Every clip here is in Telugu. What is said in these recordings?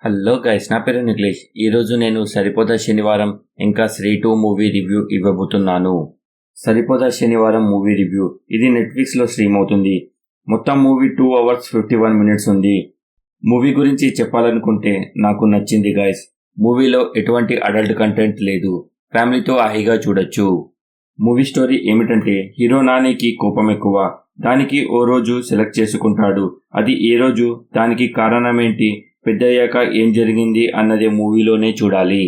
హలో గైస్, నా పేరు నిఖిలేష్. ఈరోజు నేను సరిపోదా శనివారం ఇంకా శ్రీ 2 మూవీ రివ్యూ ఇవ్వబోతున్నాను. సరిపోదా శనివారం మూవీ రివ్యూ ఇది నెట్ఫ్లిక్స్లో స్ట్రీమ్ అవుతుంది. మొత్తం మూవీ 2 hours 51 minutes ఉంది. మూవీ గురించి చెప్పాలనుకుంటే నాకు నచ్చింది గైస్. మూవీలో ఎటువంటి అడల్ట్ కంటెంట్ లేదు. ఫ్యామిలీతో హాయిగా చూడొచ్చు. మూవీ స్టోరీ ఏమిటంటే, హీరో నానికి కోపం ఎక్కువ. దానికి ఓ రోజు సెలెక్ట్ చేసుకుంటాడు. అది ఏ రోజు, దానికి కారణమేంటి, పెద్దయ్యాక ఏం జరిగింది అన్నది మూవీలోనే చూడాలి.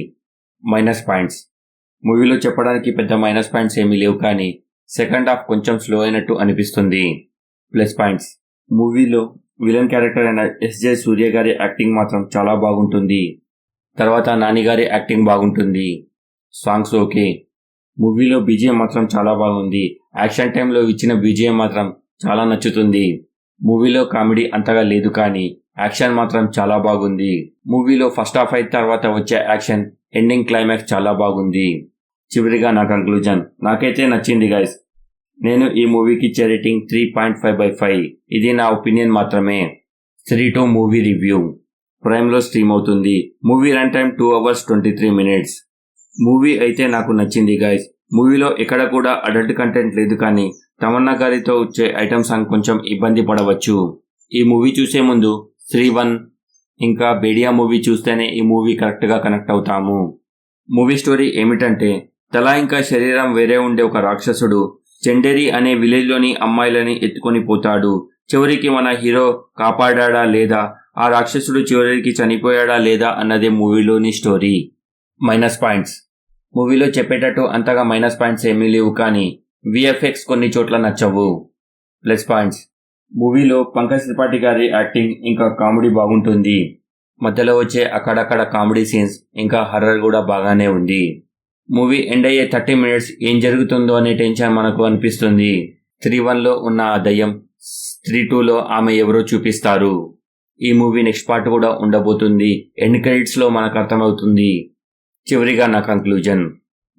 Minus points. మూవీలో చెప్పడానికి పెద్ద మైనస్ పాయింట్స్ ఏమీ లేవు, కానీ సెకండ్ హాఫ్ కొంచెం స్లో అయినట్టు అనిపిస్తుంది. Plus points. మూవీలో విలన్ క్యారెక్టర్ అయిన ఎస్జే సూర్య గారి యాక్టింగ్ మాత్రం చాలా బాగుంటుంది. తర్వాత నాని గారి యాక్టింగ్ బాగుంటుంది. Songs okay. మూవీలో బీజిఎం మాత్రం చాలా బాగుంది. యాక్షన్ టైంలో ఇచ్చిన బీజిఎం మాత్రం చాలా నచ్చుతుంది. మూవీలో కామెడీ అంతగా లేదు, కానీ యాక్షన్ మాత్రం చాలా బాగుంది. మూవీలో ఫస్ట్ హాఫ్ అయిన తర్వాత వచ్చే యాక్షన్, ఎండింగ్ క్లైమాక్స్ చాలా బాగుంది. చివరిగా నా కంక్లూజన్, నాకైతే నచ్చింది గైస్. నేను ఈ మూవీకి ఇచ్చే రేటింగ్ 3.5/5. ఇది నా ఒపీనియన్ మాత్రమే. శ్రీ 2 మూవీ రివ్యూ ప్రైమ్లో స్ట్రీమ్ అవుతుంది. Movie run time 2 hours 23 minutes. Movie అయితే నాకు నచ్చింది గైస్. మూవీలో ఎక్కడ కూడా అడల్ట్ కంటెంట్ లేదు, కానీ తమన్నా గారితో వచ్చే ఐటమ్ సాంగ్ కొంచెం ఇబ్బంది పడవచ్చు. ఈ మూవీ చూసే ముందు శ్రీ 1 ఇంకా బేడియా మూవీ చూస్తేనే ఈ మూవీ కరెక్ట్గా కనెక్ట్ అవుతాము. మూవీ స్టోరీ ఏమిటంటే, తల ఇంకా శరీరం వేరే ఉండే ఒక రాక్షసుడు చెండేరి అనే విలేజ్లోని అమ్మాయిలని ఎత్తుకొని పోతాడు. చివరికి మన హీరో కాపాడా లేదా, ఆ రాక్షసుడు చివరికి చనిపోయాడా లేదా అన్నదే మూవీలోని స్టోరీ. Minus points. మూవీలో చెప్పేటట్టు అంతగా మైనస్ పాయింట్స్ ఏమీ లేవు, కానీ విఎఫ్ఎక్స్ కొన్ని చోట్ల నచ్చవు. Plus points. మూవీలో పంకజ్ త్రిపాఠి గారి యాక్టింగ్ ఇంకా కామెడీ బాగుంటుంది. మధ్యలో వచ్చే అక్కడక్కడ కామెడీ సీన్స్ ఇంకా హర్రర్ కూడా బాగానే ఉంది. మూవీ ఎండ్ అయ్యే 30 minutes ఏం జరుగుతుందో అనే టెన్షన్ మనకు అనిపిస్తుంది. శ్రీ 1లో ఉన్న ఆ దయ్యం శ్రీ 2లో ఆమె ఎవరో చూపిస్తారు. ఈ మూవీ నెక్స్ట్ పార్ట్ కూడా ఉండబోతుంది. ఎండ్ క్రెడిట్స్లో మనకు అర్థమవుతుంది. చివరిగా నా కంక్లూజన్,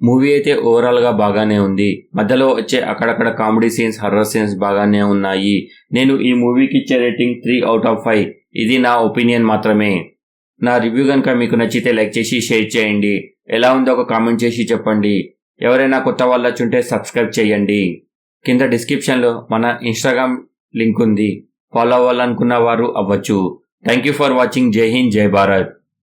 మూవీ అయితే ఓవరాల్గా బాగానే ఉంది. మధ్యలో వచ్చే అక్కడక్కడ కామెడీ సీన్స్, హర్రర్ సీన్స్ బాగానే ఉన్నాయి. నేను ఈ మూవీకి ఇచ్చే రేటింగ్ 3/5. ఇది నా ఒపీనియన్ మాత్రమే. నా రివ్యూ కనుక మీకు నచ్చితే లైక్ చేసి షేర్ చేయండి. ఎలా ఉందో ఒక కామెంట్ చేసి చెప్పండి. ఎవరైనా కొత్త వాళ్ళు వచ్చుంటే సబ్స్క్రైబ్ చేయండి. కింద డిస్క్రిప్షన్లో మన ఇన్స్టాగ్రామ్ లింక్ ఉంది. ఫాలో అవ్వాలనుకున్న వారు అవ్వచ్చు. Thank you for watching. జై హింద్, జై భారత్.